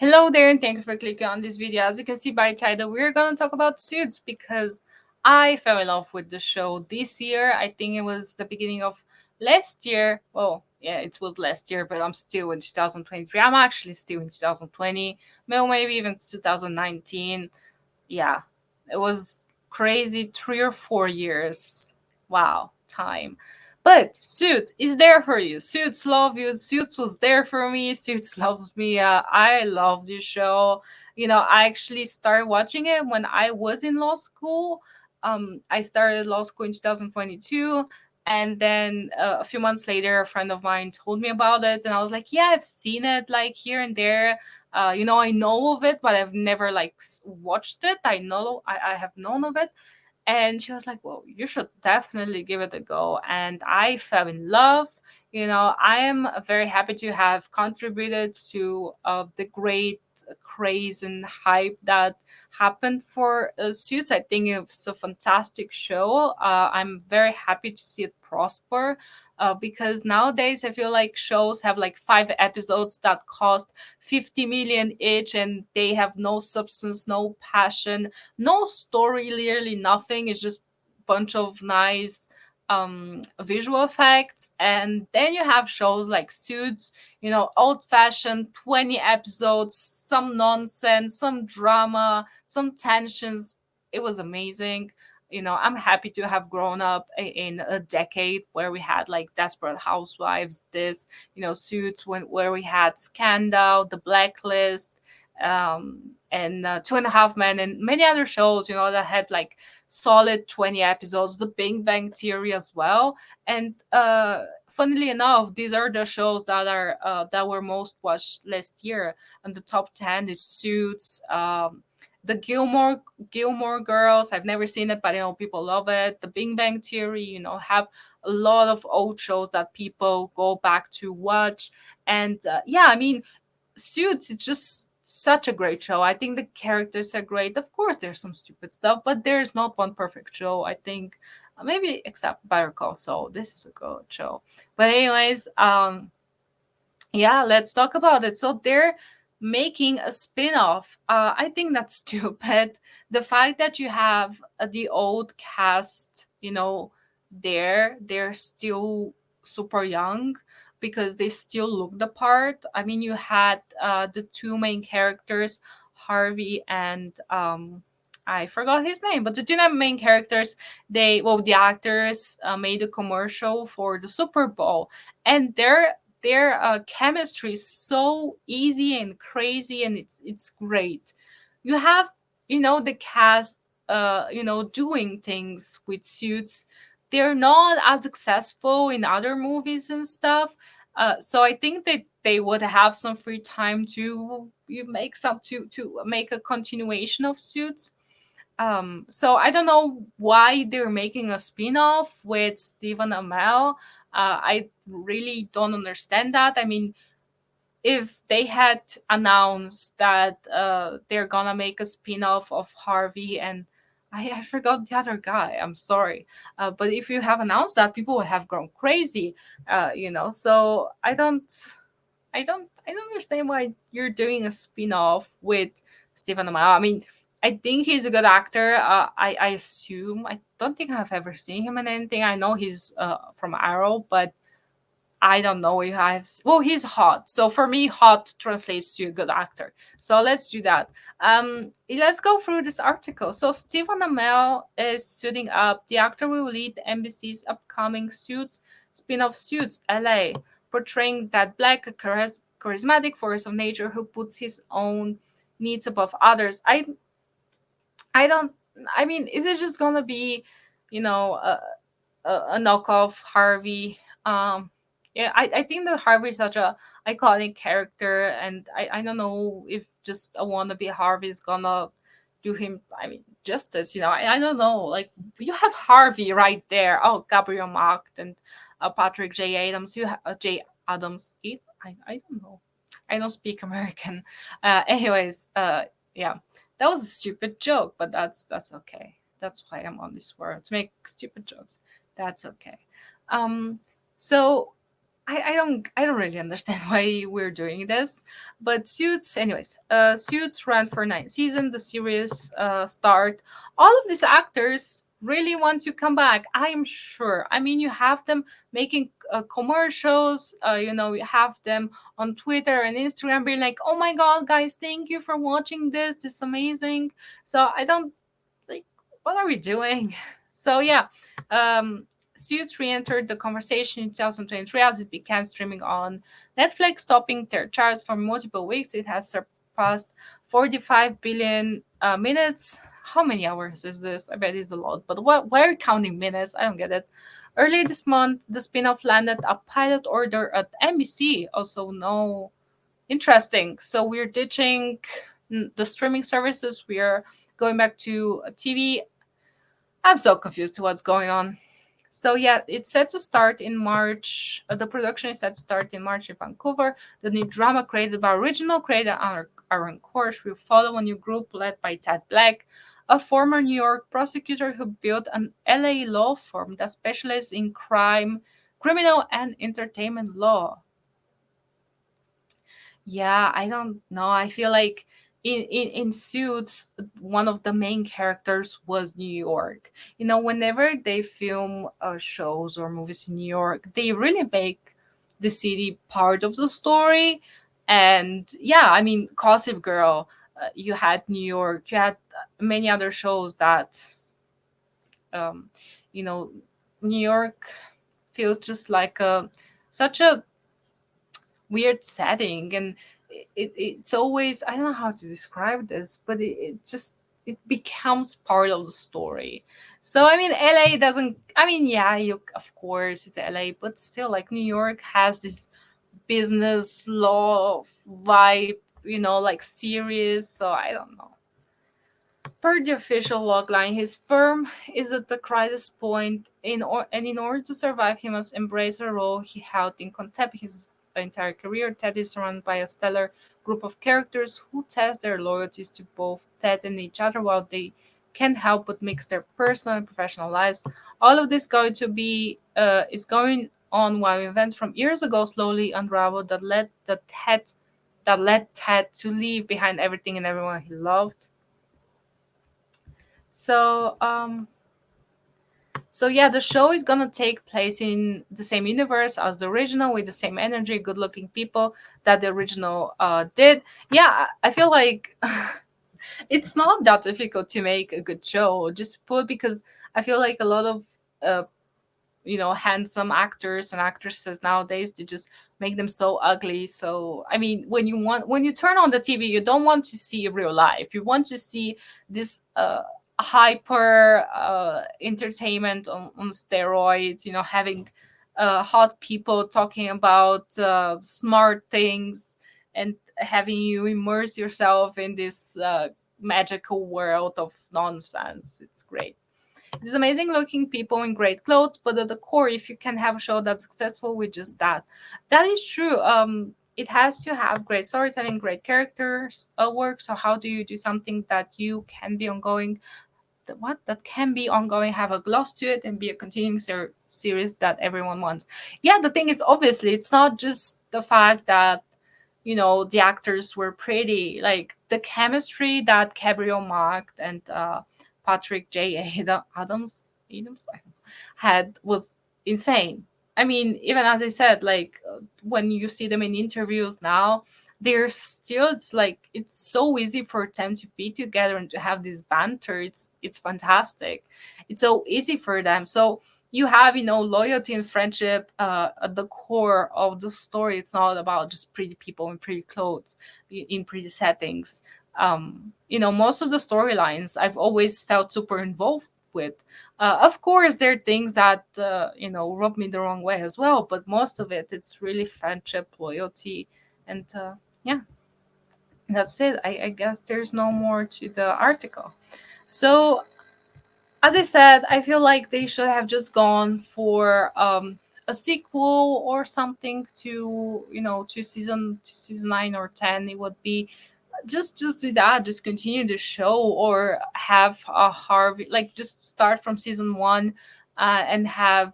Hello there, and thank you for clicking on this video. As you can see by title, we're gonna talk about Suits because I fell in love with the show this year. I think it was the beginning of last year. Well, yeah, it was last year, but I'm still in 2023. I'm actually still in 2020. Well, maybe even 2019. Yeah, it was crazy 3 or 4 years. Wow, time. But Suits is there for you. Suits love you. Suits was there for me. Suits loves me. I love this show. I actually started watching it when I was in law school. I started law school in 2022. And then a few months later, a friend of mine told me about it. And I was like, yeah, I've seen it like here and there. I know of it, but I've never like watched it. I have known of it. And she was like, well, you should definitely give it a go. And I fell in love. I am very happy to have contributed to the great craze and hype that happened for Suits. I think it's a fantastic show. I'm very happy to see it prosper. Because nowadays I feel like shows have like 5 episodes that cost 50 million each, and they have no substance, no passion, no story, literally nothing. It's just bunch of nice visual effects. And then you have shows like Suits, old fashioned 20 episodes, some nonsense, some drama, some tensions. It was amazing. I'm happy to have grown up in a decade where we had like Desperate Housewives, this, Suits, where we had Scandal, The Blacklist, and Two and a Half Men, and many other shows, that had like solid 20 episodes. The Big Bang Theory as well. And funnily enough, these are the shows that were most watched last year. And the top 10 is Suits, the Gilmore Girls. I've never seen it, but I know people love it. The Big Bang Theory, have a lot of old shows that people go back to watch. And yeah, I mean, Suits is just such a great show. I think the characters are great. Of course, there's some stupid stuff, but there's not one perfect show. I think maybe except Better Call Saul. This is a good show. But anyways, yeah, let's talk about it. So they're making a spin-off. I think that's stupid. The fact that you have the old cast, they're still super young because they still look the part. I mean, you had the two main characters, Harvey and I forgot his name, but the two main characters, the actors made a commercial for the Super Bowl, and their chemistry is so easy and crazy, and it's great. You have the cast doing things with Suits. They're not as successful in other movies and stuff. So I think that they would have some free time to you make some to make a continuation of Suits. So I don't know why they're making a spin-off with Stephen Amell. I really don't understand that. I mean, if they had announced that they're gonna make a spin-off of Harvey and I forgot the other guy. I'm sorry, but if you have announced that, people would have gone crazy. So I don't understand why you're doing a spin-off with Stephen Amell. I mean, I think he's a good actor. I assume. I don't think I've ever seen him in anything. I know he's from Arrow, but I don't know if I've. Well, he's hot. So for me, hot translates to a good actor. So let's do that. Let's go through this article. So Stephen Amell is suiting up. The actor will lead NBC's upcoming Suits spin-off Suits LA, portraying that black charismatic force of nature who puts his own needs above others. I don't. I mean, is it just gonna be, a knockoff Harvey? Yeah, I think that Harvey is such a iconic character, and I don't know if just a wannabe Harvey is gonna do him, I mean, justice. I don't know. Like, you have Harvey right there. Oh, Gabriel Macht and Patrick J. Adams. J. Adams. I don't know. I don't speak American. Anyways, yeah, that was a stupid joke, but that's okay. That's why I'm on this world, to make stupid jokes. That's okay. So I don't really understand why we're doing this, but Suits, anyways, Suits ran for 9 seasons. The series start. All of these actors really want to come back. I am sure. I mean, you have them making commercials. You have them on Twitter and Instagram being like, "Oh my God, guys, thank you for watching this. This is amazing." So I don't like, what are we doing? So yeah, um, Suits re-entered the conversation in 2023 as it began streaming on Netflix, topping their charts for multiple weeks. It has surpassed 45 billion minutes. How many hours is this? I bet it's a lot. But what? Why are you counting minutes? I don't get it. Early this month, the spin-off landed a pilot order at NBC. Also, no, interesting. So we're ditching the streaming services. We are going back to TV. I'm so confused to what's going on. So yeah, it's set to start in March. The production is set to start in March in Vancouver. The new drama created by original creator Aaron Korsh will follow a new group led by Ted Black, a former New York prosecutor who built an LA law firm that specializes in crime, criminal, and entertainment law. Yeah, I don't know. I feel like in Suits, one of the main characters was New York. Whenever they film shows or movies in New York, they really make the city part of the story. And yeah, I mean, Gossip Girl, you had New York, you had many other shows that, um, you know, New York feels just like such a weird setting, and it's always, I don't know how to describe this, but it just, it becomes part of the story. So I mean, LA doesn't, I mean, yeah, you, of course it's LA, but still, like, New York has this business law vibe, like serious. So I don't know. Per the official logline, his firm is at the crisis point, and in order to survive, he must embrace a role he held in contempt his entire career. Ted is surrounded by a stellar group of characters who test their loyalties to both Ted and each other while they can't help but mix their personal and professional lives. All of this going to be is going on while events from years ago slowly unravel that led Ted to leave behind everything and everyone he loved. So, so yeah, the show is gonna take place in the same universe as the original, with the same energy, good-looking people that the original did. Yeah, I feel like it's not that difficult to make a good show. Just put, because I feel like a lot of uh, handsome actors and actresses nowadays, they just make them so ugly. So I mean, when you turn on the TV, you don't want to see real life. You want to see this hyper entertainment on steroids, having hot people talking about smart things, and having you immerse yourself in this magical world of nonsense. It's great. These amazing looking people in great clothes, but at the core, if you can have a show that's successful with just that, that is true. It has to have great storytelling, great characters, work. So how do you do something that you can be ongoing, that can be ongoing, have a gloss to it, and be a continuing series that everyone wants? Yeah, the thing is, obviously, it's not just the fact that the actors were pretty. Like, the chemistry that Gabriel Marked and Patrick Adams had was insane. I mean, even as I said, like, when you see them in interviews now, they're still, it's like, it's so easy for them to be together and to have this banter. It's fantastic. It's so easy for them. So you have, loyalty and friendship at the core of the story. It's not about just pretty people in pretty clothes, in pretty settings. Most of the storylines I've always felt super involved with. Of course, there are things that rub me the wrong way as well, but most of it, it's really friendship, loyalty, and yeah, that's it. I guess there's no more to the article. So, as I said, I feel like they should have just gone for a sequel or something to to season 9 or 10. It would be just do that. Just continue the show, or have a Harvey, like, just start from season 1, and have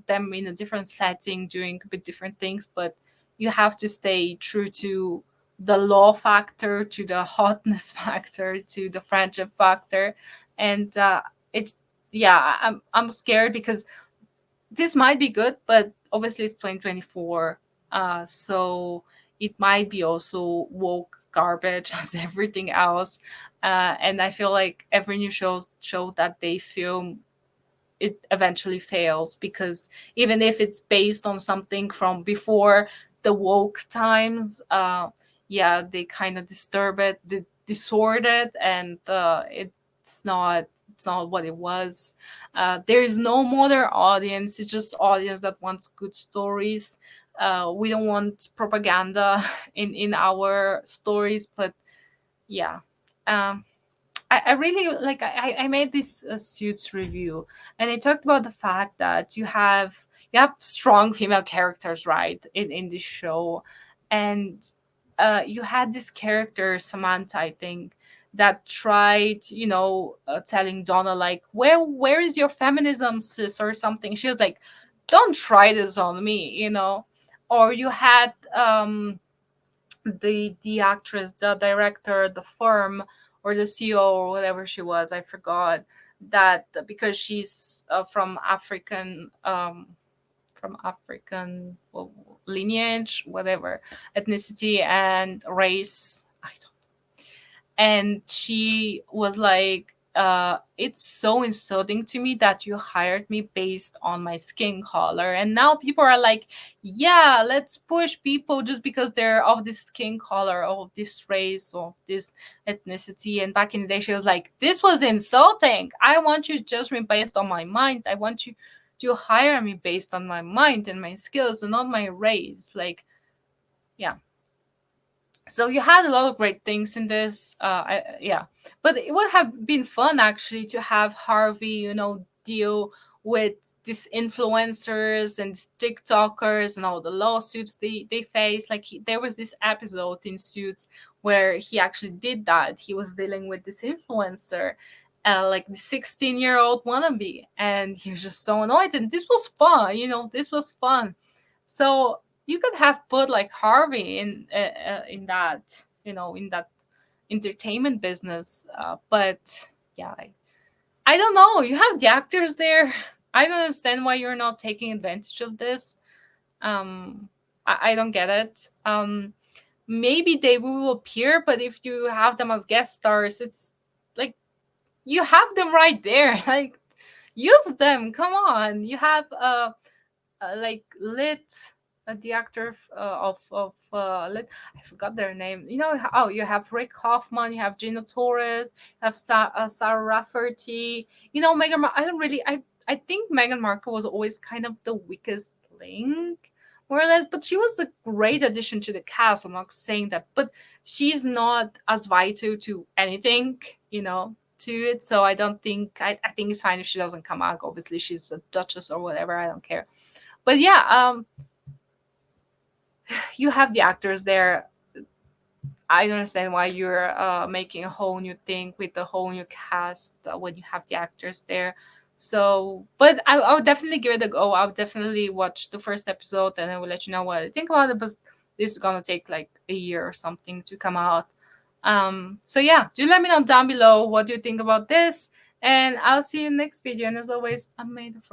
them in a different setting doing a bit different things, but you have to stay true to the law factor, to the hotness factor, to the friendship factor. And it's yeah, I'm scared because this might be good, but obviously it's 2024, so it might be also woke garbage as everything else. And I feel like every new show that they film, it eventually fails, because even if it's based on something from before the woke times, yeah, they kind of disturb it, distort it, and it's not what it was. There is no modern audience, it's just audience that wants good stories. We don't want propaganda in our stories, but yeah. um I really like, I made this Suits review, and I talked about the fact that you have strong female characters, right, in this show. And you had this character Samantha, I think, that tried, telling Donna, like, where is your feminism, sis, or something. She was like, don't try this on me, or you had the actress, the director, the firm, or the CEO, or whatever she was, I forgot, that because she's from African, well, lineage, whatever, ethnicity and race. I don't, and she was like, it's so insulting to me that you hired me based on my skin color. And now people are like, yeah, let's push people just because they're of this skin color, of this race, of this ethnicity. And back in the day, she was like, this was insulting. I want you to judge me based on my mind. I want you to hire me based on my mind and my skills and not my race. Like, yeah. So you had a lot of great things in this, yeah, but it would have been fun actually to have Harvey, deal with these influencers and TikTokers and all the lawsuits they face. Like, there was this episode in Suits where he actually did that. He was dealing with this influencer, like the 16-year-old wannabe, and he was just so annoyed. And this was fun, this was fun. So you could have put like Harvey in that, in that entertainment business. But yeah, I don't know. You have the actors there. I don't understand why you're not taking advantage of this. I don't get it. Maybe they will appear, but if you have them as guest stars, it's like you have them right there. Like, use them. Come on. You have like Lit, the actor Lit. I forgot their name. Oh, you have Rick Hoffman, you have Gina Torres, you have Sarah Rafferty. Meghan. I don't really. I think Meghan Markle was always kind of the weakest link, more or less. But she was a great addition to the cast. I'm not saying that, but she's not as vital to anything. To it. So I don't think I think it's fine if she doesn't come out. Obviously, she's a duchess or whatever. I don't care. But yeah, you have the actors there. I don't understand why you're making a whole new thing with a whole new cast when you have the actors there. So, but I would definitely give it a go. I would definitely watch the first episode, and I will let you know what I think about it. But this is gonna take like a year or something to come out. So yeah, do let me know down below what you think about this, and I'll see you next video. And as always, I'm made